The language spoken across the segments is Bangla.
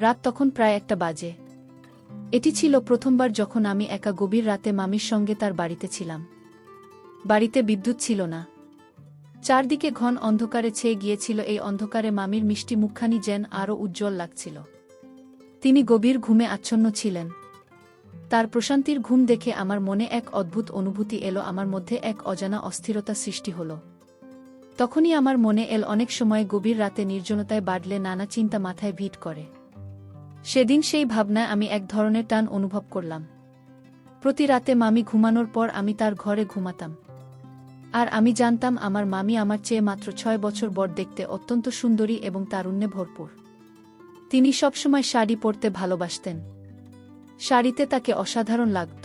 রাত তখন প্রায় 1টা বাজে। এটি ছিল প্রথমবার যখন আমি একা গভীর রাতে মামির সঙ্গে তার বাড়িতে ছিলাম। বাড়িতে বিদ্যুৎ ছিল না। চারদিকে ঘন অন্ধকারে ছেয়ে গিয়েছিল। এই অন্ধকারে মামির মিষ্টি মুখখানি যেন আরও উজ্জ্বল লাগছিল। তিনি গভীর ঘুমে আচ্ছন্ন ছিলেন। তার প্রশান্তির ঘুম দেখে আমার মনে এক অদ্ভুত অনুভূতি এলো, আমার মধ্যে এক অজানা অস্থিরতা সৃষ্টি হল। তখনই আমার মনে এল, অনেক সময় গভীর রাতে নির্জনতায় বাড়লে নানা চিন্তা মাথায় ভিড় করে। সেদিন সেই ভাবনায় আমি এক ধরনের টান অনুভব করলাম। প্রতি রাতে মামি ঘুমানোর পর আমি তার ঘরে ঘুমাতাম। আর আমি জানতাম আমার মামি আমার চেয়ে মাত্র 6 বছর বড়, দেখতে অত্যন্ত সুন্দরী এবং তারুণ্যে ভরপুর। তিনি সবসময় শাড়ি পরতে ভালোবাসতেন। শাড়িতে তাকে অসাধারণ লাগত।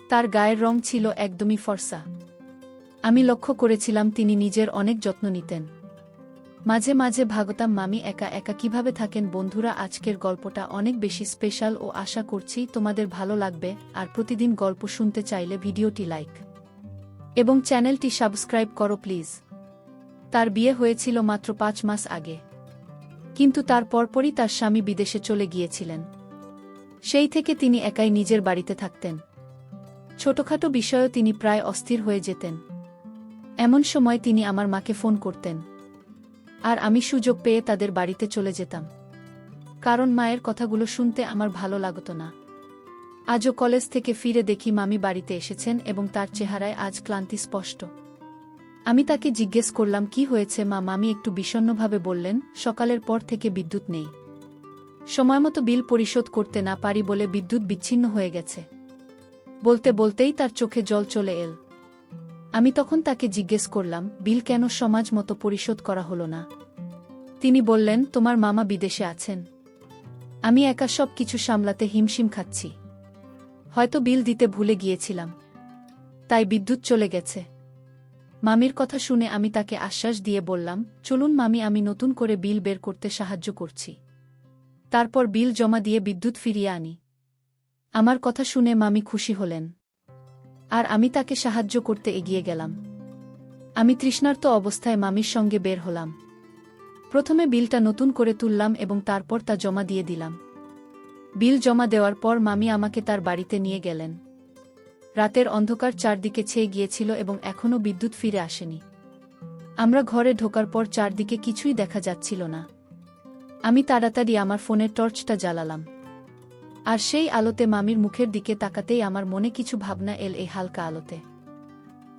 তার গায়ের রং ছিল একদমই ফর্সা। আমি লক্ষ্য করেছিলাম তিনি নিজের অনেক যত্ন নিতেন। মাঝে মাঝে ভাবতাম মামি একা একা কিভাবে থাকেন। বন্ধুরা, আজকের গল্পটা অনেক বেশি স্পেশাল ও আশা করছি তোমাদের ভালো লাগবে। আর প্রতিদিন গল্প শুনতে চাইলে ভিডিওটি লাইক এবং চ্যানেলটি সাবস্ক্রাইব করো প্লিজ। তার বিয়ে হয়েছিল মাত্র 5 মাস আগে, কিন্তু তার পরপরই তার স্বামী বিদেশে চলে গিয়েছিলেন। সেই থেকে তিনি একাই নিজের বাড়িতে থাকতেন। ছোটখাটো বিষয়েও তিনি প্রায় অস্থির হয়ে যেতেন। এমন সময় তিনি আমার মাকে ফোন করতেন, আর আমি সুযোগ পেয়ে তাদের বাড়িতে চলে যেতাম, কারণ মায়ের কথাগুলো শুনতে আমার ভালো লাগত না। আজও কলেজ থেকে ফিরে দেখি মামি বাড়িতে এসেছেন এবং তার চেহারায় আজ ক্লান্তি স্পষ্ট। আমি তাকে জিজ্ঞেস করলাম, কি হয়েছে মা? মামি একটু বিষণ্ণভাবে বললেন, সকালের পর থেকে বিদ্যুৎ নেই। সময়মতো বিল পরিশোধ করতে না পারি বলে বিদ্যুৎ বিচ্ছিন্ন হয়ে গেছে। বলতে বলতেই তার চোখে জল চলে এল। আমি তখন তাকে জিজ্ঞেস করলাম, বিল কেন সমাজ মতো পরিশোধ করা হলো না? তিনি বললেন, তোমার মামা বিদেশে আছেন। আমি একা সব কিছু সামলাতে হিমশিম খাচ্ছি। হয়তো বিল দিতে ভুলে গিয়েছিলাম, তাই বিদ্যুৎ চলে গেছে। মামির কথা শুনে আমি তাকে আশ্বাস দিয়ে বললাম, চলুন মামি, আমি নতুন করে বিল বের করতে সাহায্য করছি। তারপর বিল জমা দিয়ে বিদ্যুৎ ফিরিয়ে আনি। আমার কথা শুনে মামি খুশি হলেন, আর আমি তাকে সাহায্য করতে এগিয়ে গেলাম। আমি তৃষ্ণার্ত অবস্থায় মামির সঙ্গে বের হলাম। প্রথমে বিলটা নতুন করে তুললাম এবং তারপর তা জমা দিয়ে দিলাম। বিল জমা দেওয়ার পর মামি আমাকে তার বাড়িতে নিয়ে গেলেন। রাতের অন্ধকার চারদিকে ছেয়ে গিয়েছিল এবং এখনও বিদ্যুৎ ফিরে আসেনি। আমরা ঘরে ঢোকার পর চারদিকে কিছুই দেখা যাচ্ছিল না। আমি তাড়াতাড়ি আমার ফোনের টর্চটা জ্বালালাম, আর সেই আলোতে মামির মুখের দিকে তাকাতেই আমার মনে কিছু ভাবনা এল। এই হালকা আলোতে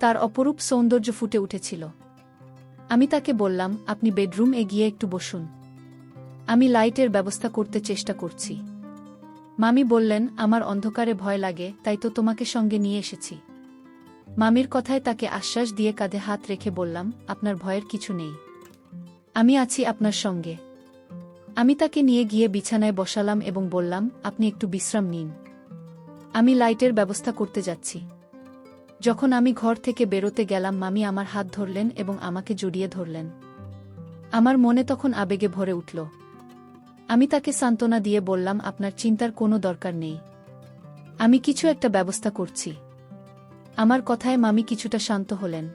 তার অপরূপ সৌন্দর্য ফুটে উঠেছিল। আমি তাকে বললাম, আপনি বেডরুমে গিয়ে একটু বসুন, আমি লাইটের ব্যবস্থা করতে চেষ্টা করছি। মামি বললেন, আমার অন্ধকারে ভয় লাগে, তাই তো তোমাকে সঙ্গে নিয়ে এসেছি। মামির কথায় তাকে আশ্বাস দিয়ে কাঁধে হাত রেখে বললাম, আপনার ভয়ের কিছু নেই, আমি আছি আপনার সঙ্গে। আমি তাকে নিয়ে গিয়ে বিছানায় বসালাম এবং বললাম, আপনি একটু বিশ্রাম নিন, আমি লাইটের ব্যবস্থা করতে যাচ্ছি। যখন আমি ঘর থেকে বেরোতে গেলাম, মামি আমার হাত ধরলেন এবং আমাকে জড়িয়ে ধরলেন। আমার মনে তখন আবেগে ভরে উঠল। আমি তাকে সান্ত্বনা দিয়ে বললাম, আপনার চিন্তার কোনো দরকার নেই, আমি কিছু একটা ব্যবস্থা করছি। আমার কথায় মামি কিছুটা শান্ত হলেন।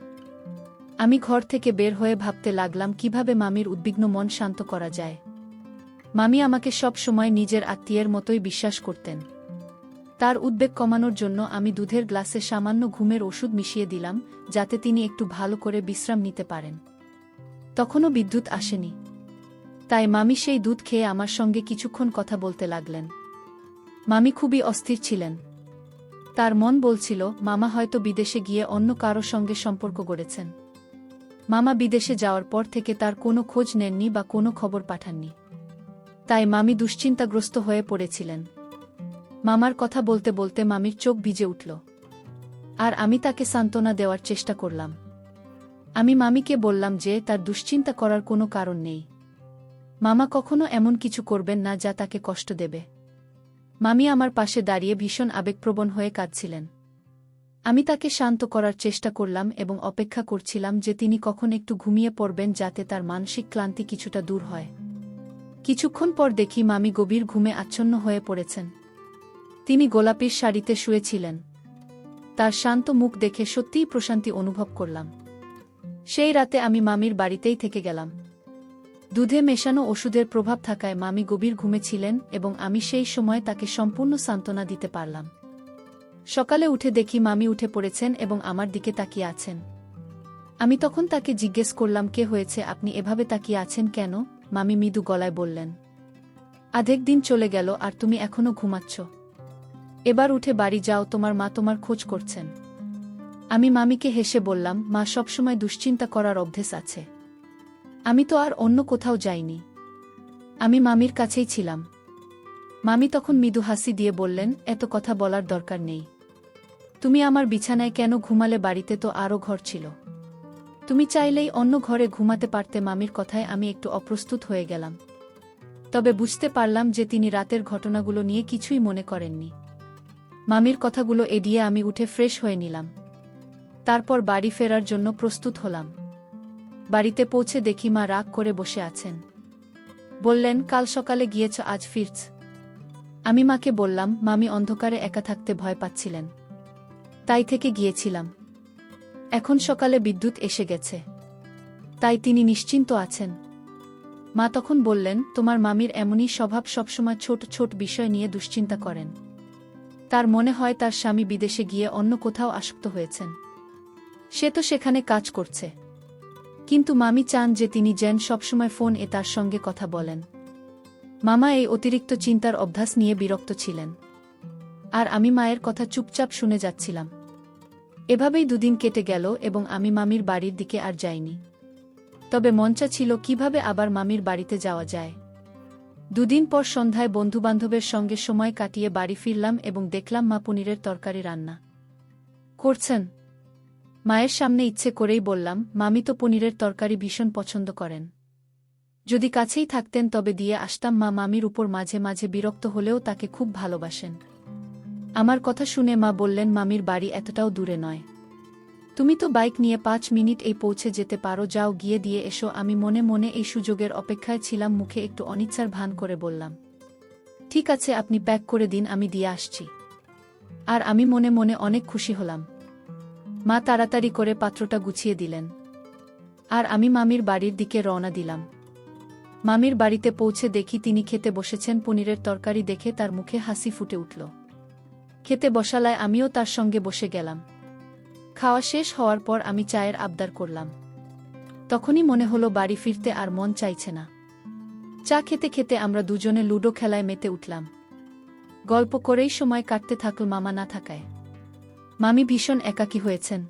আমি ঘর থেকে বের হয়ে ভাবতে লাগলাম কিভাবে মামির উদ্বিগ্ন মন শান্ত করা যায়। মামি আমাকে সব সময় নিজের আত্মীয়ের মতোই বিশ্বাস করতেন। তার উদ্বেগ কমানোর জন্য আমি দুধের গ্লাসে সামান্য ঘুমের ওষুধ মিশিয়ে দিলাম, যাতে তিনি একটু ভালো করে বিশ্রাম নিতে পারেন। তখনও বিদ্যুৎ আসেনি, তাই মামি সেই দুধ খেয়ে আমার সঙ্গে কিছুক্ষণ কথা বলতে লাগলেন। মামি খুবই অস্থির ছিলেন। তার মন বলছিল, মামা হয়তো বিদেশে গিয়ে অন্য কারো সঙ্গে সম্পর্ক গড়েছেন। মামা বিদেশে যাওয়ার পর থেকে তার কোনো খোঁজ নেননি বা কোনো খবর পাঠাননি। তাই মামি দুশ্চিন্তাগ্রস্ত হয়ে পড়েছিলেন। মামার কথা বলতে বলতে মামির চোখ ভিজে উঠল, আর আমি তাকে সান্ত্বনা দেওয়ার চেষ্টা করলাম। আমি মামিকে বললাম যে তার দুশ্চিন্তা করার কোনো কারণ নেই। মামা কখনো এমন কিছু করবেন না যা তাকে কষ্ট দেবে। মামি আমার পাশে দাঁড়িয়ে ভীষণ আবেগপ্রবণ হয়ে কাঁদছিলেন। আমি তাকে শান্ত করার চেষ্টা করলাম এবং অপেক্ষা করছিলাম যে তিনি কখন একটু ঘুমিয়ে পড়বেন, যাতে তার মানসিক ক্লান্তি কিছুটা দূর হয়। কিছুক্ষণ পর দেখি মামি গভীর ঘুমে আচ্ছন্ন হয়ে পড়েছেন। তিনি গোলাপির শাড়িতে শুয়েছিলেন। তার শান্ত মুখ দেখে সত্যিই প্রশান্তি অনুভব করলাম। সেই রাতে আমি মামির বাড়িতেই থেকে গেলাম। দুধে মেশানো ওষুধের প্রভাব থাকায় মামি গভীর ঘুমে ছিলেন এবং আমি সেই সময় তাকে সম্পূর্ণ সান্ত্বনা দিতে পারলাম। সকালে উঠে দেখি মামি উঠে পড়েছেন এবং আমার দিকে তাকিয়ে আছেন। আমি তখন তাকে জিজ্ঞেস করলাম, কে হয়েছে, আপনি এভাবে তাকিয়ে আছেন কেন? মামি মৃদু গলায় বললেন, অর্ধেক দিন চলে গেল আর তুমি এখনো ঘুমাচ্ছ। এবার উঠে বাড়ি যাও, তোমার মা তোমার খোঁজ করছেন। আমি মামিকে হেসে বললাম, মা সবসময় দুশ্চিন্তা করার অভ্যেস আছে। আমি তো আর অন্য কোথাও যাইনি, আমি মামির কাছেই ছিলাম। মামি তখন মৃদু হাসি দিয়ে বললেন, এত কথা বলার দরকার নেই। তুমি আমার বিছানায় কেন ঘুমালে? বাড়িতে তো আরও ঘর ছিল, তুমি চাইলেই অন্য ঘরে ঘুমাতে পারতে। মামির কথায় আমি একটু অপ্রস্তুত হয়ে গেলাম, তবে বুঝতে পারলাম যে তিনি রাতের ঘটনাগুলো নিয়ে কিছুই মনে করেননি। মামির কথাগুলো এড়িয়ে আমি উঠে ফ্রেশ হয়ে নিলাম। তারপর বাড়ি ফেরার জন্য প্রস্তুত হলাম। বাড়িতে পৌঁছে দেখি মা রাগ করে বসে আছেন। বললেন, কাল সকালে গিয়েছ, আজ ফিরছ? আমি মাকে বললাম, মামি অন্ধকারে একা থাকতে ভয় পাচ্ছিলেন, তাই থেকে গিয়েছিলাম। এখন সকালে বিদ্যুৎ এসে গেছে, তাই তিনি নিশ্চিন্ত আছেন। মা তখন বললেন, তোমার মামির এমনই স্বভাব, সবসময় ছোট ছোট বিষয় নিয়ে দুশ্চিন্তা করেন। তার মনে হয় তার স্বামী বিদেশে গিয়ে অন্য কোথাও আসক্ত হয়েছেন, সে তো সেখানে কাজ করছে, কিন্তু মামি চান যে তিনি যেন সবসময় ফোন এ তার সঙ্গে কথা বলেন। মামা এই অতিরিক্ত চিন্তার অভ্যাস নিয়ে বিরক্ত ছিলেন, আর আমি মায়ের কথা চুপচাপ শুনে যাচ্ছিলাম। এভাবেই দুদিন কেটে গেল এবং আমি মামির বাড়ির দিকে আর যাইনি। তবে মঞ্চা ছিল কিভাবে আবার মামির বাড়িতে যাওয়া যায়। দুদিন পর সন্ধ্যায় বন্ধুবান্ধবের সঙ্গে সময় কাটিয়ে বাড়ি ফিরলাম এবং দেখলাম মা পনিরের তরকারি রান্না করছেন। মায়ের সামনে ইচ্ছে করেই বললাম, মামি তো পনিরের তরকারি ভীষণ পছন্দ করেন, যদি কাছেই থাকতেন তবে দিয়ে আসতাম। মা মামির উপর মাঝে মাঝে বিরক্ত হলেও তাকে খুব ভালোবাসেন। আমার কথা শুনে মা বললেন, মামির বাড়ি এতটাও দূরে নয়, তুমি তো বাইক নিয়ে 5 মিনিট এই পৌঁছে যেতে পারো, যাও গিয়ে দিয়ে এসো। আমি মনে মনে এই সুযোগের অপেক্ষায় ছিলাম, মুখে একটু অনিচ্ছার ভান করে বললাম, ঠিক আছে, আপনি প্যাক করে দিন, আমি দিয়ে আসছি। আর আমি মনে মনে অনেক খুশি হলাম। মা তাড়াতাড়ি করে পাত্রটা গুছিয়ে দিলেন, আর আমি মামির বাড়ির দিকে রওনা দিলাম। মামির বাড়িতে পৌঁছে দেখি তিনি খেতে বসেছেন। পনিরের তরকারি দেখে তার মুখে হাসি ফুটে উঠল। খেতে বসালায় আমিও তার সঙ্গে বসে গেলাম। খাওয়া শেষ হওয়ার পর আমি চায়ের আবদার করলাম। তখনই মনে হলো বাড়ি ফিরতে আর মন চাইছে না। চা খেতে খেতে আমরা দুজনে লুডো খেলায় মেতে উঠলাম। গল্প করেই সময় কাটতে থাকল মামা না থাকায়। মামি ভীষণ একাকী হয়েছেন,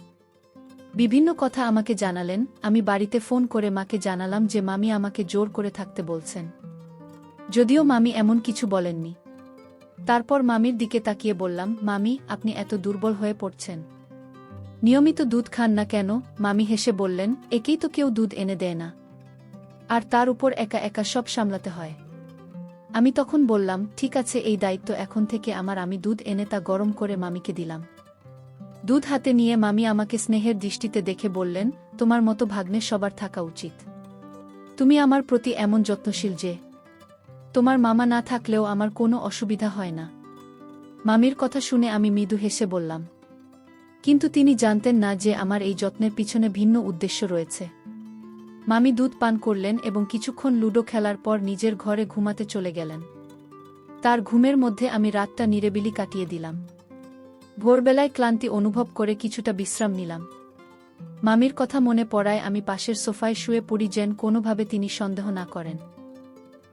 বিভিন্ন কথা আমাকে জানালেন। আমি বাড়িতে ফোন করে মাকে জানালাম যে মামি আমাকে জোর করে থাকতে বলছেন, যদিও মামি এমন কিছু বলেননি। তারপর মামির দিকে তাকিয়ে বললাম, মামি, আপনি এত দুর্বল হয়ে পড়ছেন, নিয়মিত দুধ খান না কেন? মামি হেসে বললেন, একেই তো কেউ দুধ এনে দেয় না, আর তার উপর একা একা সব সামলাতে হয়। আমি তখন বললাম, ঠিক আছে, এই দায়িত্ব এখন থেকে আমার। আমি দুধ এনে তা গরম করে মামিকে দিলাম। দুধ হাতে নিয়ে মামি আমাকে স্নেহের দৃষ্টিতে দেখে বললেন, তোমার মতো ভাগ্নে সবার থাকা উচিত। তুমি আমার প্রতি এমন যত্নশীল যে তোমার মামা না থাকলেও আমার কোনো অসুবিধা হয় না। মামির কথা শুনে আমি মৃদু হেসে বললাম, কিন্তু তিনি জানতেন না যে আমার এই যত্নের পিছনে ভিন্ন উদ্দেশ্য রয়েছে। মামি দুধ পান করলেন এবং কিছুক্ষণ লুডো খেলার পর নিজের ঘরে ঘুমাতে চলে গেলেন। তার ঘুমের মধ্যে আমি রাতটা নিরিবিলি কাটিয়ে দিলাম। ভোরবেলায় ক্লান্তি অনুভব করে কিছুটা বিশ্রাম নিলাম। মামির কথা মনে পড়ায় আমি পাশের সোফায় শুয়ে পড়ি, যেন কোনোভাবে তিনি সন্দেহ না করেন।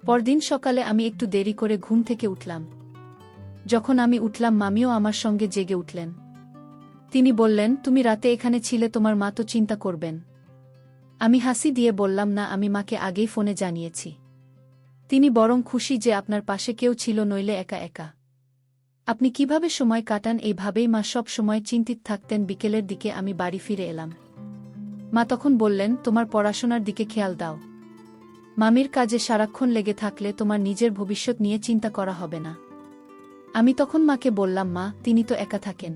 পরদিন সকালে আমি একটু দেরি করে ঘুম থেকে উঠলাম। যখন আমি উঠলাম, মামিও আমার সঙ্গে জেগে উঠলেন। তিনি বললেন, তুমি রাতে এখানে ছিলে, তোমার মা তো চিন্তা করবেন। আমি হাসি দিয়ে বললাম, না, আমি মাকে আগেই ফোনে জানিয়েছি। তিনি বরং খুশি যে আপনার পাশে কেউ ছিল, নইলে একা একা আপনি কিভাবে সময় কাটান। এইভাবেই মা সব সময় চিন্তিত থাকতেন। বিকেলের দিকে আমি বাড়ি ফিরে এলাম। মা তখন বললেন, তোমার পড়াশোনার দিকে খেয়াল দাও। মামির কাজে সারাক্ষণ লেগে থাকলে তোমার নিজের ভবিষ্যৎ নিয়ে চিন্তা করা হবে না। আমি তখন মাকে বললাম, মা, তিনি তো একা থাকেন,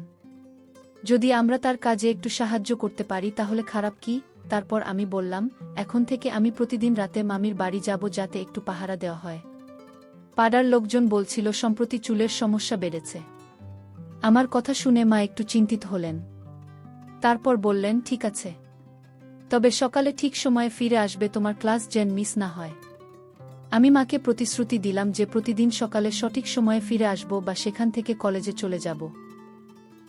যদি আমরা তার কাজে একটু সাহায্য করতে পারি তাহলে খারাপ কি? তারপর আমি বললাম, এখন থেকে আমি প্রতিদিন রাতে মামির বাড়ি যাব, যাতে একটু পাহারা দেওয়া হয়। পাড়ার লোকজন বলছিল সম্প্রতি চুলের সমস্যা বেড়েছে। আমার কথা শুনে মা একটু চিন্তিত হলেন। তারপর বললেন, ঠিক আছে, তবে সকালে ঠিক সময়ে ফিরে আসবে, তোমার ক্লাস যেন মিস না হয়। আমি মাকে প্রতিশ্রুতি দিলাম যে প্রতিদিন সকালে সঠিক সময়ে ফিরে আসব বা সেখান থেকে কলেজে চলে যাব।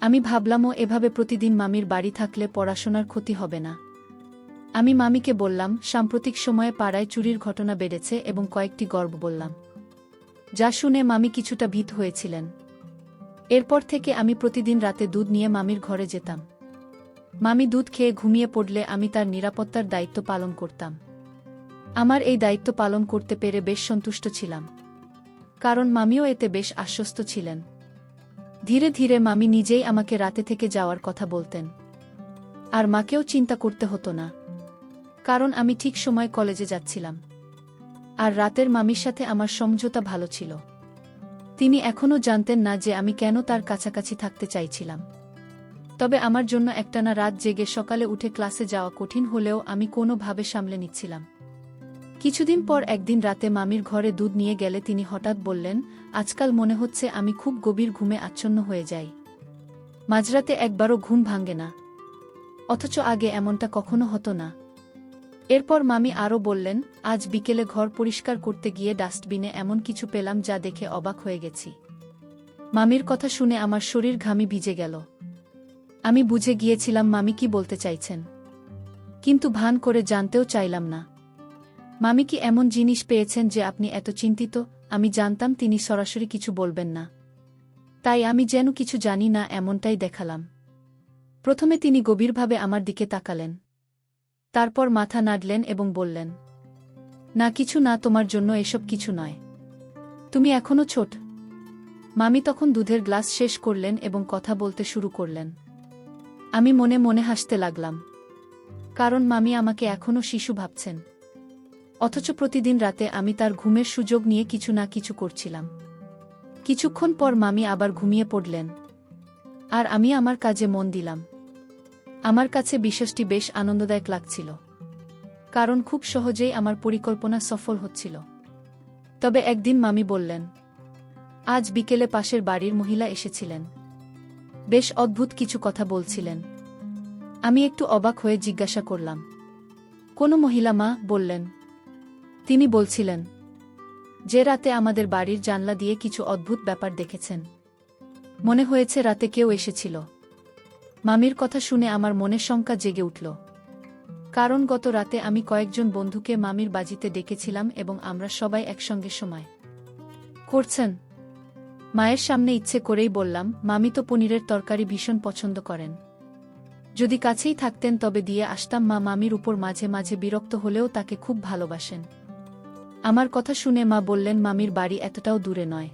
আমি ভাবলামও এভাবে প্রতিদিন মামির বাড়ি থাকলে পড়াশোনার ক্ষতি হবে না। আমি মামিকে বললাম সাম্প্রতিক সময়ে পাড়ায় চুরির ঘটনা বেড়েছে এবং কয়েকটি গল্প বললাম, যা শুনে মামি কিছুটা ভীত হয়েছিলেন। এরপর থেকে আমি প্রতিদিন রাতে দুধ নিয়ে মামির ঘরে যেতাম। মামি দুধ খেয়ে ঘুমিয়ে পড়লে আমি তার নিরাপত্তার দায়িত্ব পালন করতাম। আমার এই দায়িত্ব পালন করতে পেরে বেশ সন্তুষ্ট ছিলাম, কারণ মামিও এতে বেশ আশ্বস্ত ছিলেন। ধীরে ধীরে মামি নিজেই আমাকে রাতে থেকে যাওয়ার কথা বলতেন, আর মাকেও চিন্তা করতে হতো না, কারণ আমি ঠিক সময় কলেজে যাচ্ছিলাম। আর রাতের মামির সাথে আমার সমঝোতা ভালো ছিল। তিনি এখনও জানতেন না যে আমি কেন তার কাছাকাছি থাকতে চাইছিলাম। তবে আমার জন্য একটানা রাত জেগে সকালে উঠে ক্লাসে যাওয়া কঠিন হলেও আমি কোনোভাবে সামলে নিচ্ছিলাম। কিছুদিন পর একদিন রাতে মামির ঘরে দুধ নিয়ে গেলে তিনি হঠাৎ বললেন, আজকাল মনে হচ্ছে আমি খুব গভীর ঘুমে আচ্ছন্ন হয়ে যাই। মাঝরাতে একবারও ঘুম ভাঙে না, অথচ আগে এমনটা কখনো হতো না। এরপর মামি আরও বললেন, আজ বিকেলে ঘর পরিষ্কার করতে গিয়ে ডাস্টবিনে এমন কিছু পেলাম যা দেখে অবাক হয়ে গেছি। মামির কথা শুনে আমার শরীর ঘামি ভিজে গেল। আমি বুঝে গিয়েছিলাম মামি কি বলতে চাইছেন, কিন্তু ভান করে জানতেও চাইলাম না। মামি কি এমন জিনিস পেয়েছেন যে আপনি এত চিন্তিত? আমি জানতাম তিনি সরাসরি কিছু বলবেন না, তাই আমি যেন কিছু জানি না এমনটাই দেখালাম। প্রথমে তিনি গভীরভাবে আমার দিকে তাকালেন, তারপর মাথা নাড়লেন এবং বললেন, না কিছু না, তোমার জন্য এসব কিছু নয়, তুমি এখনো ছোট। মামি তখন দুধের গ্লাস শেষ করলেন এবং কথা বলতে শুরু করলেন। আমি মনে মনে হাসতে লাগলাম, কারণ মামি আমাকে এখনো শিশু ভাবছেন, অথচ প্রতিদিন রাতে আমি তার ঘুমের সুযোগ নিয়ে কিছু না কিছু করছিলাম। কিছুক্ষণ পর মামি আবার ঘুমিয়ে পড়লেন, আর আমি আমার কাজে মন দিলাম। আমার কাছে বিষয়টি বেশ আনন্দদায়ক লাগছিল, কারণ খুব সহজেই আমার পরিকল্পনা সফল হচ্ছিল। তবে একদিন মামি বললেন, আজ বিকেলে পাশের বাড়ির মহিলা এসেছিলেন, বেশ অদ্ভুত কিছু কথা বলছিলেন। আমি একটু অবাক হয়ে জিজ্ঞাসা করলাম, কোনো মহিলা? মা বললেন, তিনি বলছিলেন যে রাতে আমাদের বাড়ির জানলা দিয়ে কিছু অদ্ভুত ব্যাপার দেখেছেন, মনে হয়েছে রাতে কেউ এসেছিল। মামির কথা শুনে আমার মনে শঙ্কা জেগে উঠল, কারণ গত রাতে আমি কয়েকজন বন্ধুকে মামির বাজিতে ডেকেছিলাম এবং আমরা সবাই একসঙ্গে সময় করছেন। মায়ের সামনে ইচ্ছে করেই বললাম, মামি তো পনিরের তরকারি ভীষণ পছন্দ করেন, যদি কাছেই থাকতেন তবে দিয়ে আসতাম। মা মামির উপর মাঝে মাঝে বিরক্ত হলেও তাকে খুব ভালোবাসেন। আমার কথা শুনে মা বললেন, মামির বাড়ি এতটাও দূরে নয়,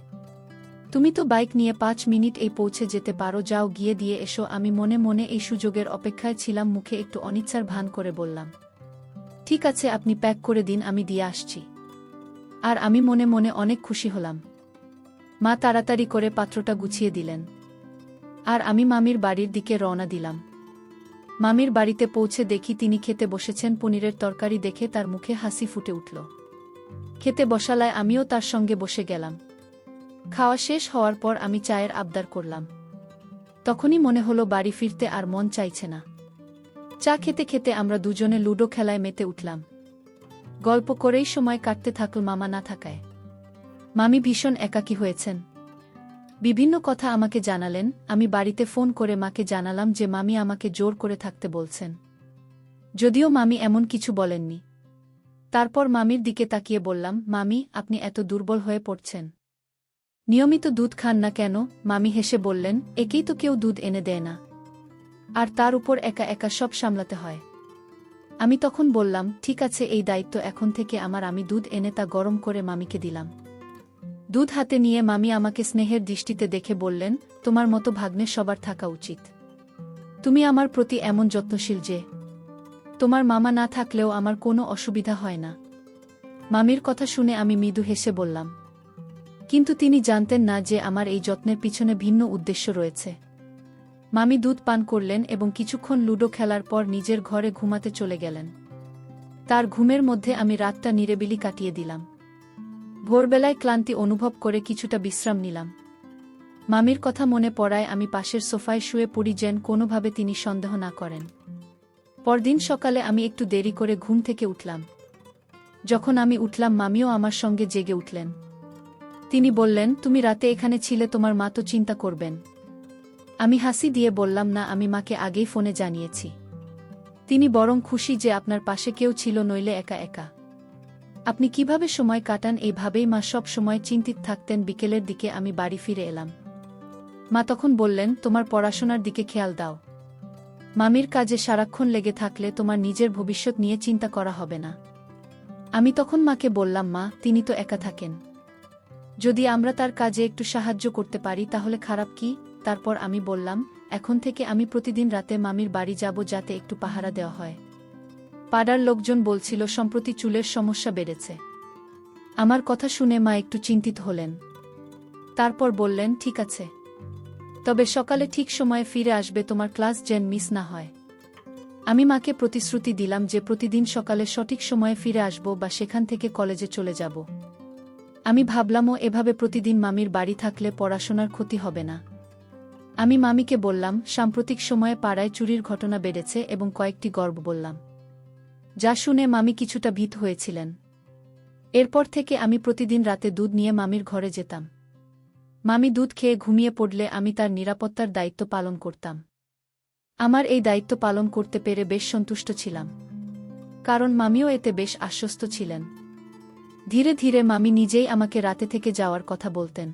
তুমি তো বাইক নিয়ে 5 মিনিট এই পৌঁছে যেতে পারো, যাও গিয়ে দিয়ে এসো। আমি মনে মনে এই সুযোগের অপেক্ষায় ছিলাম, মুখে একটু অনিচ্ছার ভান করে বললাম, ঠিক আছে, আপনি প্যাক করে দিন, আমি দিয়ে আসছি। আর আমি মনে মনে অনেক খুশি হলাম। মা তাড়াতাড়ি করে পাত্রটা গুছিয়ে দিলেন, আর আমি মামির বাড়ির দিকে রওনা দিলাম। মামির বাড়িতে পৌঁছে দেখি তিনি খেতে বসেছেন। পনিরের তরকারি দেখে তার মুখে হাসি ফুটে উঠল। খেতে বসালায় আমিও তার সঙ্গে বসে গেলাম। খাওয়া শেষ হওয়ার পর আমি চায়ের আবদার করলাম। তখনই মনে হলো বাড়ি ফিরতে আর মন চাইছে না। চা খেতে খেতে আমরা দুজনে লুডো খেলায় মেতে উঠলাম। গল্প করেই সময় কাটতে থাকল মামা না থাকায়। মামি ভীষণ একাকী হয়েছেন। বিভিন্ন কথা আমাকে জানালেন। আমি বাড়িতে ফোন করে মাকে জানালাম যে মামি আমাকে জোর করে থাকতে বলছেন, যদিও মামি এমন কিছু বলেননি। তারপর মামির দিকে তাকিয়ে বললাম, মামি, আপনি এত দুর্বল হয়ে পড়ছেন, নিয়মিত দুধ খান না কেন? মামি হেসে বললেন, একেই তো কেউ দুধ এনে দেয় না, আর তার উপর একা একা সব সামলাতে হয়। আমি তখন বললাম, ঠিক আছে, এই দায়িত্ব এখন থেকে আমার। আমি দুধ এনে তা গরম করে মামিকে দিলাম। দুধ হাতে নিয়ে মামি আমাকে স্নেহের দৃষ্টিতে দেখে বললেন, তোমার মতো ভাগ্নে সবার থাকা উচিত। তুমি আমার প্রতি এমন যত্নশীল যে তোমার মামা না থাকলেও আমার কোনো অসুবিধা হয় না। মামির কথা শুনে আমি মৃদু হেসে বললাম, কিন্তু তিনি জানতেন না যে আমার এই যত্নের পিছনে ভিন্ন উদ্দেশ্য রয়েছে। মামি দুধ পান করলেন এবং কিছুক্ষণ লুডো খেলার পর নিজের ঘরে ঘুমাতে চলে গেলেন। তার ঘুমের মধ্যে আমি রাতটা নিরিবিলি কাটিয়ে দিলাম। ভোরবেলায় ক্লান্তি অনুভব করে কিছুটা বিশ্রাম নিলাম। মামির কথা মনে পড়ায় আমি পাশের সোফায় শুয়ে পড়ি, যেন কোনোভাবে তিনি সন্দেহ না করেন। পরদিন সকালে আমি একটু দেরি করে ঘুম থেকে উঠলাম। যখন আমি উঠলাম মামিও আমার সঙ্গে জেগে উঠলেন। তিনি বললেন, তুমি রাতে এখানে ছিলে, তোমার মা তো চিন্তা করবেন। আমি হাসি দিয়ে বললাম, না, আমি মাকে আগেই ফোনে জানিয়েছি। তিনি বরং খুশি যে আপনার পাশে কেউ ছিল, নইলে একা একা আপনি কিভাবে সময় কাটান। এইভাবেই মা সব সময় চিন্তিত থাকতেন। বিকেলের দিকে আমি বাড়ি ফিরে এলাম। মা তখন বললেন, তোমার পড়াশোনার দিকে খেয়াল দাও। মামির কাজে সারাক্ষণ লেগে থাকলে তোমার নিজের ভবিষ্যৎ নিয়ে চিন্তা করা হবে না। আমি তখন মাকে বললাম, মা, তিনি তো একা থাকেন, যদি আমরা তার কাজে একটু সাহায্য করতে পারি তাহলে খারাপ কি? তারপর আমি বললাম, এখন থেকে আমি প্রতিদিন রাতে মামির বাড়ি যাব, যাতে একটু পাহারা দেওয়া হয়। পাড়ার লোকজন বলছিল সম্প্রতি চুলের সমস্যা বেড়েছে। আমার কথা শুনে মা একটু চিন্তিত হলেন। তারপর বললেন, ঠিক আছে, তবে সকালে ঠিক সময়ে ফিরে আসবে, তোমার ক্লাস যেন মিস না হয়। আমি মাকে প্রতিশ্রুতি দিলাম যে প্রতিদিন সকালে সঠিক সময়ে ফিরে আসব বা সেখান থেকে কলেজে চলে যাব। আমি ভাবলামও, এভাবে প্রতিদিন মামির বাড়ি থাকলে পড়াশোনার ক্ষতি হবে না। আমি মামিকে বললাম, সাম্প্রতিক সময়ে পাড়ায় চুরির ঘটনা বেড়েছে এবং কয়েকটি গল্প বললাম, যা শুনে মামি কিছুটা ভীত হয়েছিলেন। এরপর থেকে আমি প্রতিদিন রাতে দুধ নিয়ে মামির ঘরে যেতাম। মামি দুধ খেয়ে ঘুমিয়ে পড়লে আমি তার নিরাপত্তার দায়িত্ব পালন করতাম। আমার এই দায়িত্ব পালন করতে পেরে বেশ সন্তুষ্ট ছিলাম, কারণ মামিও এতে বেশ আশ্বস্ত ছিলেন। ধীরে ধীরে মামি নিজেই আমাকে রাতে থেকে যাওয়ার কথা বলতেন,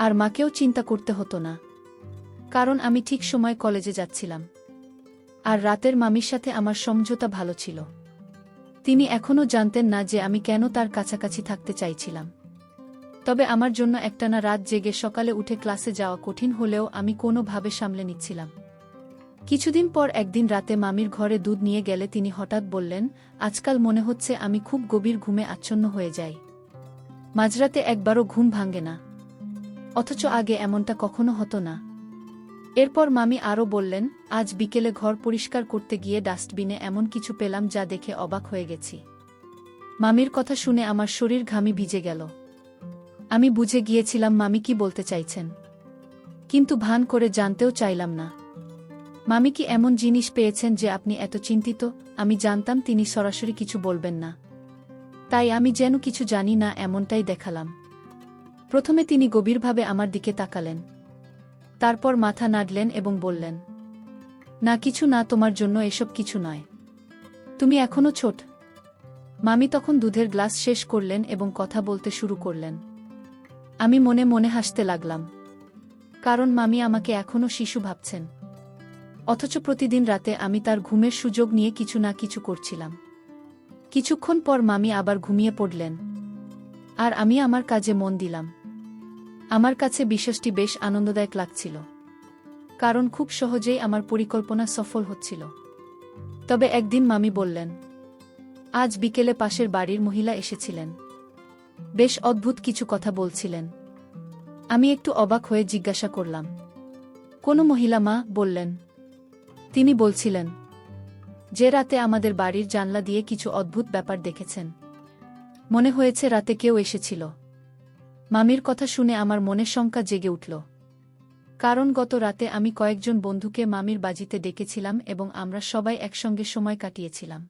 আর মাকেও চিন্তা করতে হতো না, কারণ আমি ঠিক সময় কলেজে যাচ্ছিলাম। আর রাতের মামির সাথে আমার সমঝোতা ভালো ছিল। তিনি এখনও জানতেন না যে আমি কেন তার কাছাকাছি থাকতে চাইছিলাম। তবে আমার জন্য একটানা রাত জেগে সকালে উঠে ক্লাসে যাওয়া কঠিন হলেও আমি কোনোভাবে সামলে নিচ্ছিলাম। কিছুদিন পর একদিন রাতে মামির ঘরে দুধ নিয়ে গেলে তিনি হঠাৎ বললেন, আজকাল মনে হচ্ছে আমি খুব গভীর ঘুমে আচ্ছন্ন হয়ে যাই। মাঝরাতে একবারও ঘুম ভাঙে না, অথচ আগে এমনটা কখনো হতো না। এরপর মামি আরও বললেন, আজ বিকেলে ঘর পরিষ্কার করতে গিয়ে ডাস্টবিনে এমন কিছু পেলাম যা দেখে অবাক হয়ে গেছি। মামির কথা শুনে আমার শরীর ঘামি ভিজে গেল। আমি বুঝে গিয়েছিলাম মামি কি বলতে চাইছেন, কিন্তু ভান করে জানতেও চাইলাম না। মামি কি এমন জিনিস পেয়েছেন যে আপনি এত চিন্তিত? আমি জানতাম তিনি সরাসরি কিছু বলবেন না, তাই আমি যেন কিছু জানি না এমনটাই দেখালাম। প্রথমে তিনি গভীরভাবে আমার দিকে তাকালেন, তারপর মাথা নাড়লেন এবং বললেন, না, কিছু না, তোমার জন্য এসব কিছু নয়, তুমি এখনো ছোট। মামি তখন দুধের গ্লাস শেষ করলেন এবং কথা বলতে শুরু করলেন। আমি মনে মনে হাসতে লাগলাম, কারণ মামি আমাকে এখনো শিশু ভাবছেন, অথচ প্রতিদিন রাতে আমি তার ঘুমের সুযোগ নিয়ে কিছু না কিছু করছিলাম। কিছুক্ষণ পর মামি আবার ঘুমিয়ে পড়লেন, আর আমি আমার কাজে মন দিলাম। আমার কাছে বিষয়টি বেশ আনন্দদায়ক লাগছিল, কারণ খুব সহজেই আমার পরিকল্পনা সফল হচ্ছিল। তবে একদিন মামি বললেন, আজ বিকেলে পাশের বাড়ির মহিলা এসেছিলেন, বেশ অদ্ভুত কিছু কথা বলছিলেন। আমি একটু অবাক হয়ে জিজ্ঞাসা করলাম, কোন মহিলা মা? বললেন, তিনি বলছিলেন যে রাতে আমাদের বাড়ির জানলা দিয়ে কিছু অদ্ভুত ব্যাপার দেখেছেন, মনে হয়েছে রাতে কেউ এসেছিল। মামির কথা শুনে আমার মনে শঙ্কা জেগে উঠল, কারণ গত রাতে আমি কয়েকজন বন্ধুকে মামির বাজিতে ডেকেছিলাম এবং আমরা সবাই একসঙ্গে সময় কাটিয়েছিলাম।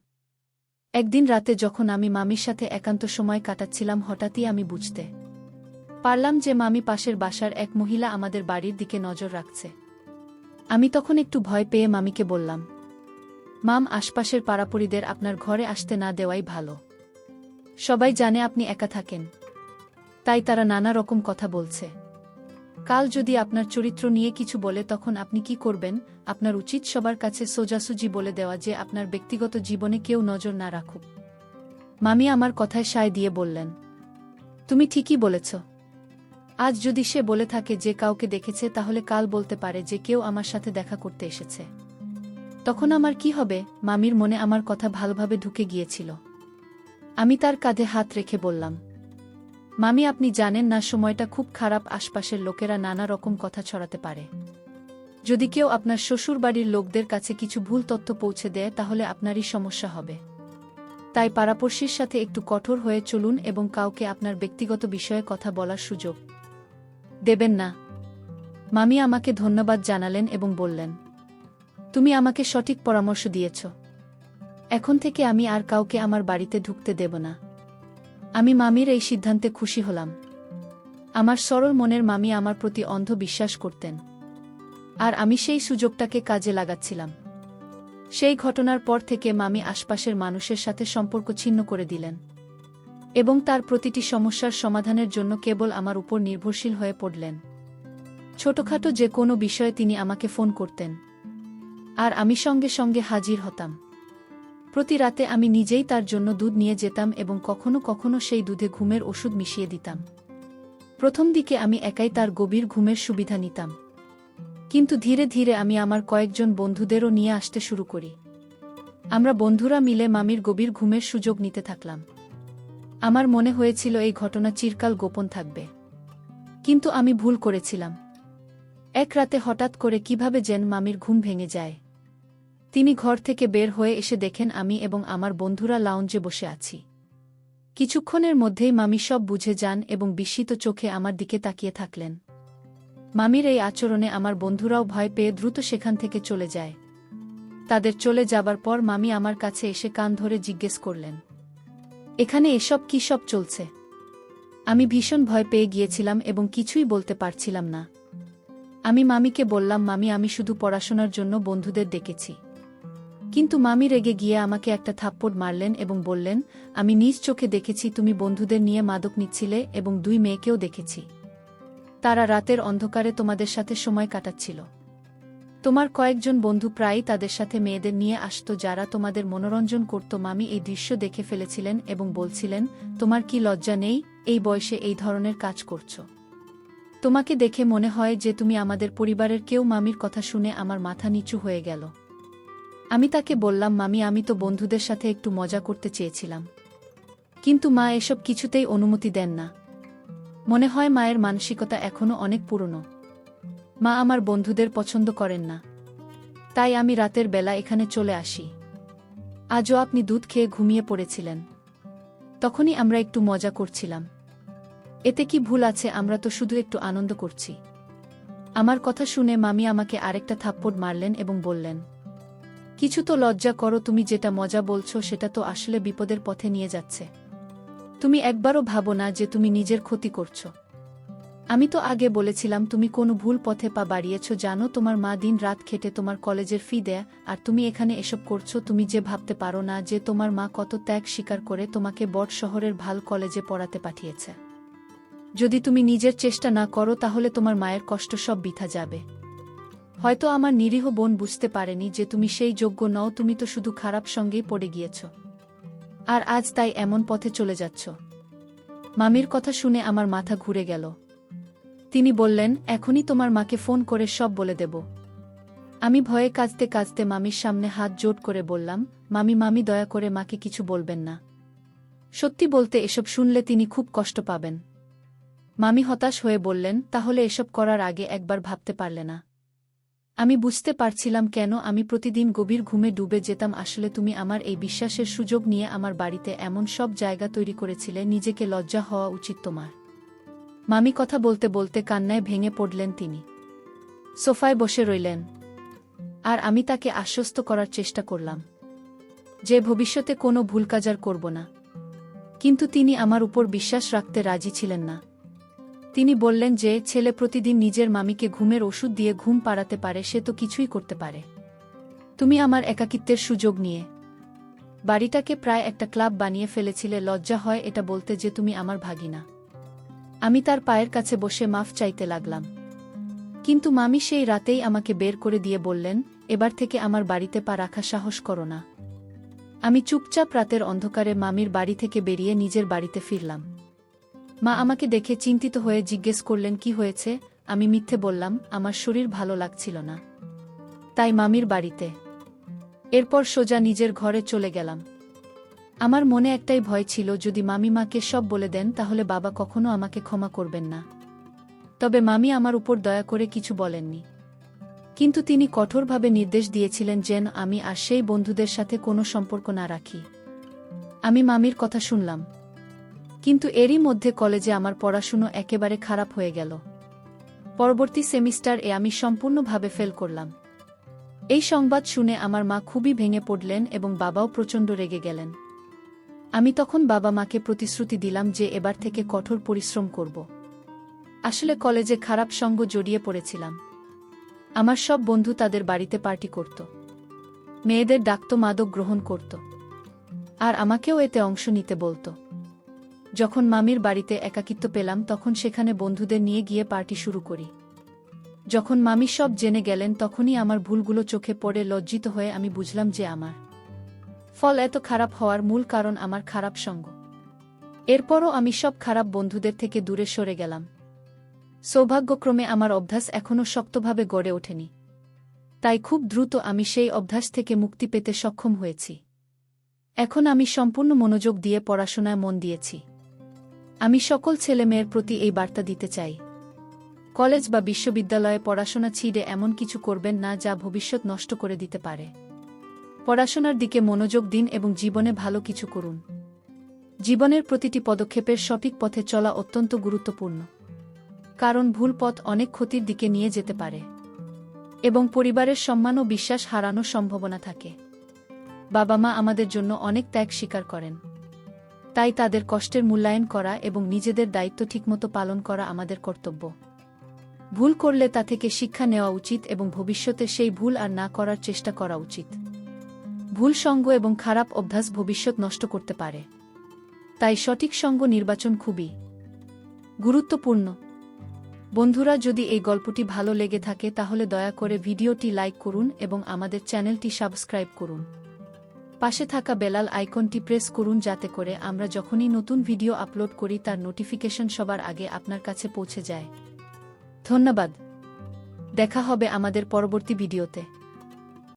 একদিন রাতে যখন আমি মামির সাথে একান্ত সময় কাটাচ্ছিলাম, হঠাৎই আমি বুঝতে পারলাম যে মামি পাশের বাসার এক মহিলা আমাদের বাড়ির দিকে নজর রাখছে। আমি তখন একটু ভয় পেয়ে মামিকে বললাম, মাম, আশপাশের পাড়াপড়িদের আপনার ঘরে আসতে না দেওয়াই ভালো। সবাই জানে আপনি একা থাকেন, তাই তারা নানা রকম কথা বলছে। কাল যদি আপনার চরিত্র নিয়ে কিছু বলে তখন আপনি কি করবেন? আপনার উচিত সবার কাছে সোজাসুজি বলে দেওয়া যে আপনার ব্যক্তিগত জীবনে কেউ নজর না রাখুক। মামি আমার কথায় সায় দিয়ে বললেন, তুমি ঠিকই বলেছ। আজ যদি সে বলে থাকে যে কাউকে দেখেছে, তাহলে কাল বলতে পারে যে কেউ আমার সাথে দেখা করতে এসেছে। তখন আমার কি হবে? মামির মনে আমার কথা ভালোভাবে ঢুকে গিয়েছিল। আমি তার কাঁধে হাত রেখে বললাম, মামি, আপনি জানেন না সময়টা খুব খারাপ, আশপাশের লোকেরা নানা রকম কথা ছড়াতে পারে। যদি কেউ আপনার শ্বশুরবাড়ির লোকদের কাছে কিছু ভুল তথ্য পৌঁছে দেয় তাহলে আপনারই সমস্যা হবে। তাই পাড়াপড়শির সাথে একটু কঠোর হয়ে চলুন এবং কাউকে আপনার ব্যক্তিগত বিষয়ে কথা বলার সুযোগ দেবেন না। মামি আমাকে ধন্যবাদ জানালেন এবং বললেন, তুমি আমাকে সঠিক পরামর্শ দিয়েছ। এখন থেকে আমি আর কাউকে আমার বাড়িতে ঢুকতে দেব না। আমি মামির এই সিদ্ধান্তে খুশি হলাম। আমার সরল মনের মামি আমার প্রতি অন্ধ বিশ্বাস করতেন, আর আমি সেই সুযোগটাকে কাজে লাগাচ্ছিলাম। সেই ঘটনার পর থেকে মামি আশপাশের মানুষের সাথে সম্পর্ক ছিন্ন করে দিলেন এবং তার প্রতিটি সমস্যার সমাধানের জন্য কেবল আমার উপর নির্ভরশীল হয়ে পড়লেন। ছোটখাটো যে কোনো বিষয়ে তিনি আমাকে ফোন করতেন, আর আমি সঙ্গে সঙ্গে হাজির হতাম। প্রতি রাতে আমি নিজেই তার জন্য দুধ নিয়ে যেতাম এবং কখনো কখনো সেই দুধে ঘুমের ওষুধ মিশিয়ে দিতাম। প্রথম দিকে আমি একাই তার গভীর ঘুমের সুবিধা নিতাম, কিন্তু ধীরে ধীরে আমি আমার কয়েকজন বন্ধুদেরও নিয়ে আসতে শুরু করি। আমরা বন্ধুরা মিলে মামির গভীর ঘুমের সুযোগ নিতে থাকলাম। আমার মনে হয়েছিল এই ঘটনা চিরকাল গোপন থাকবে, কিন্তু আমি ভুল করেছিলাম। এক রাতে হঠাৎ করে কিভাবে যেন মামির ঘুম ভেঙে যায়। তিনি ঘর থেকে বের হয়ে এসে দেখেন আমি এবং আমার বন্ধুরা লাউঞ্জে বসে আছি। কিছুক্ষণের মধ্যেই মামি সব বুঝে যান এবং বিস্মিত চোখে আমার দিকে তাকিয়ে থাকলেন। মামির এই আচরণে আমার বন্ধুরাও ভয় পেয়ে দ্রুত সেখান থেকে চলে যায়। তাদের চলে যাবার পর মামি আমার কাছে এসে কান ধরে জিজ্ঞেস করলেন, এখানে এসব কি সব চলছে? আমি ভীষণ ভয় পেয়ে গিয়েছিলাম এবং কিছুই বলতে পারছিলাম না। আমি মামিকে বললাম, মামি, আমি শুধু পড়াশোনার জন্য বন্ধুদের ডেকেছি। কিন্তু মামি রেগে গিয়ে আমাকে একটা থাপ্পড় মারলেন এবং বললেন, আমি নিজ চোখে দেখেছি তুমি বন্ধুদের নিয়ে মাদক নিচ্ছিলে এবং 2 মেয়েকেও দেখেছি। তারা রাতের অন্ধকারে তোমাদের সাথে সময় কাটাচ্ছিল। তোমার কয়েকজন বন্ধু প্রায়ই তাদের সাথে মেয়েদের নিয়ে আসত যারা তোমাদের মনোরঞ্জন করত। মামি এই দৃশ্য দেখে ফেলেছিলেন এবং বলছিলেন, তোমার কি লজ্জা নেই? এই বয়সে এই ধরনের কাজ করছো? তোমাকে দেখে মনে হয় যে তুমি আমাদের পরিবারের কেউ। মামির কথা শুনে আমার মাথা নিচু হয়ে গেল। আমি তাকে বললাম, মামি, আমি তো বন্ধুদের সাথে একটু মজা করতে চেয়েছিলাম, কিন্তু মা এসব কিছুতেই অনুমতি দেন না। মনে হয় মায়ের মানসিকতা এখনো অনেক পুরনো। মা আমার বন্ধুদের পছন্দ করেন না, তাই আমি রাতের বেলা এখানে চলে আসি। আজও আপনি দুধ খেয়ে ঘুমিয়ে পড়েছিলেন, তখনই আমরা একটু মজা করছিলাম। এতে কি ভুল আছে? আমরা তো শুধু একটু আনন্দ করছি। আমার কথা শুনে মামি আমাকে আরেকটা থাপ্পড় মারলেন এবং বললেন, কিছু তো লজ্জা করো। তুমি যেটা মজা বলছো সেটা তো আসলে বিপদের পথে নিয়ে যাচ্ছে। তুমি একবারও ভাবো না যে তুমি নিজের ক্ষতি করছো? আমি তো আগে বলেছিলাম তুমি কোনো ভুল পথে পা বাড়িয়েছ। জানো, তোমার মা দিন রাত খেটে তোমার কলেজের ফি দেয়, আর তুমি এখানে এসব করছো। তুমি যে ভাবতে পারো না যে তোমার মা কত ত্যাগ স্বীকার করে তোমাকে বড় শহরের ভাল কলেজে পড়াতে পাঠিয়েছে। যদি তুমি নিজের চেষ্টা না করো তাহলে তোমার মায়ের কষ্ট সব বৃথা যাবে। হয়তো আমার নিরীহ বোন বুঝতে পারেনি যে তুমি সেই যোগ্য নও। তুমি তো শুধু খারাপ সঙ্গেই পড়ে গিয়েছ, আর আজ তাই এমন পথে চলে যাচ্ছ। মামির কথা শুনে আমার মাথা ঘুরে গেল। তিনি বললেন, এখনই তোমার মাকে ফোন করে সব বলে দেব। আমি ভয়ে কাঁদতে কাঁদতে মামির সামনে হাত জোড় করে বললাম, মামি, দয়া করে মাকে কিছু বলবেন না। সত্যি বলতে, এসব শুনলে তিনি খুব কষ্ট পাবেন। মামি হতাশ হয়ে বললেন, তাহলে এসব করার আগে একবার ভাবতে পারলে না? আমি বুঝতে পারছিলাম কেন আমি প্রতিদিন গভীর ঘুমে ডুবে যেতাম। আসলে তুমি আমার এই বিশ্বাসের সুযোগ নিয়ে আমার বাড়িতে এমন সব জায়গা তৈরি করেছিলে। নিজেকে লজ্জা হওয়া উচিত তোমার। মামি কথা বলতে বলতে কান্নায় ভেঙে পড়লেন। তিনি সোফায় বসে রইলেন, আর আমি তাকে আশ্বস্ত করার চেষ্টা করলাম যে ভবিষ্যতে কোনো ভুল কাজ আর করব না। কিন্তু তিনি আমার উপর বিশ্বাস রাখতে রাজি ছিলেন না। তিনি বললেন যে ছেলে প্রতিদিন নিজের মামিকে ঘুমের ওষুধ দিয়ে ঘুম পাড়াতে পারে, সে তো কিছুই করতে পারে। তুমি আমার একাকিত্বের সুযোগ নিয়ে বাড়িটাকে প্রায় একটা ক্লাব বানিয়ে ফেলেছিলে। লজ্জা হয় এটা বলতে যে তুমি আমার ভাগিনা। আমি তার পায়ের কাছে বসে মাফ চাইতে লাগলাম, কিন্তু মামি সেই রাতেই আমাকে বের করে দিয়ে বললেন, এবার থেকে আমার বাড়িতে পা রাখা সাহস করো না। আমি চুপচাপ রাতের অন্ধকারে মামির বাড়ি থেকে বেরিয়ে নিজের বাড়িতে ফিরলাম। মা আমাকে দেখে চিন্তিত হয়ে জিজ্ঞেস করলেন, কি হয়েছে? আমি মিথ্যে বললাম, আমার শরীর ভালো লাগছিল না, তাই মামির বাড়িতে। এরপর সোজা নিজের ঘরে চলে গেলাম। আমার মনে একটাই ভয় ছিল, যদি মামি মাকে সব বলে দেন তাহলে বাবা কখনো আমাকে ক্ষমা করবেন না। তবে মামি আমার উপর দয়া করে কিছু বলেননি, কিন্তু তিনি কঠোরভাবে নির্দেশ দিয়েছিলেন যেন আমি আর সেই বন্ধুদের সাথে কোনো সম্পর্ক না রাখি। আমি মামির কথা শুনলাম, কিন্তু এরই মধ্যে কলেজে আমার পড়াশুনো একেবারে খারাপ হয়ে গেল। পরবর্তী সেমিস্টার এ আমি সম্পূর্ণভাবে ফেল করলাম। এই সংবাদ শুনে আমার মা খুবই ভেঙে পড়লেন এবং বাবাও প্রচণ্ড রেগে গেলেন। আমি তখন বাবা মাকে প্রতিশ্রুতি দিলাম যে এবার থেকে কঠোর পরিশ্রম করব। আসলে কলেজে খারাপ সঙ্গ জড়িয়ে পড়েছিলাম। আমার সব বন্ধু তাদের বাড়িতে পার্টি করত, মেয়েদের ডাকত, মাদক গ্রহণ করত, আর আমাকেও এতে অংশ নিতে বলত। যখন মামির বাড়িতে একাকিত্ব পেলাম তখন সেখানে বন্ধুদের নিয়ে গিয়ে পার্টি শুরু করি। যখন মামি সব জেনে গেলেন তখনই আমার ভুলগুলো চোখে পড়ে লজ্জিত হয়ে আমি বুঝলাম যে আমার ফল এত খারাপ হওয়ার মূল কারণ আমার খারাপ সঙ্গ। এরপরও আমি সব খারাপ বন্ধুদের থেকে দূরে সরে গেলাম। সৌভাগ্যক্রমে আমার অভ্যাস এখনও শক্তভাবে গড়ে ওঠেনি, তাই খুব দ্রুত আমি সেই অভ্যাস থেকে মুক্তি পেতে সক্ষম হয়েছি। এখন আমি সম্পূর্ণ মনোযোগ দিয়ে পড়াশোনায় মন দিয়েছি। আমি সকল ছেলেমেয়ের প্রতি এই বার্তা দিতে চাই, কলেজ বা বিশ্ববিদ্যালয়ে পড়াশোনা ছেড়ে এমন কিছু করবেন না যা ভবিষ্যৎ নষ্ট করে দিতে পারে। পড়াশোনার দিকে মনোযোগ দিন এবং জীবনে ভালো কিছু করুন। জীবনের প্রতিটি পদক্ষেপের সঠিক পথে চলা অত্যন্ত গুরুত্বপূর্ণ, কারণ ভুল পথ অনেক ক্ষতির দিকে নিয়ে যেতে পারে এবং পরিবারের সম্মান ও বিশ্বাস হারানোর সম্ভাবনা থাকে। বাবা মা আমাদের জন্য অনেক ত্যাগ স্বীকার করেন, তাই তাদের কষ্টের মূল্যায়ন করা এবং নিজেদের দায়িত্ব ঠিকমতো পালন করা আমাদের কর্তব্য। ভুল করলে তা থেকে শিক্ষা নেওয়া উচিত এবং ভবিষ্যতে সেই ভুল আর না করার চেষ্টা করা উচিত। ভুল সঙ্গ এবং খারাপ অভ্যাস ভবিষ্যৎ নষ্ট করতে পারে, তাই সঠিক সঙ্গ নির্বাচন খুবই গুরুত্বপূর্ণ। বন্ধুরা, যদি এই গল্পটি ভালো লেগে থাকে তাহলে দয়া করে ভিডিওটি লাইক করুন এবং আমাদের চ্যানেলটি সাবস্ক্রাইব করুন। পাশে থাকা বেলাল আইকনটি প্রেস করুন যাতে করে আমরা যখনই নতুন ভিডিও আপলোড করি তার নোটিফিকেশন সবার আগে আপনার কাছে পৌঁছে যায়। ধন্যবাদ। দেখা হবে আমাদের পরবর্তী ভিডিওতে।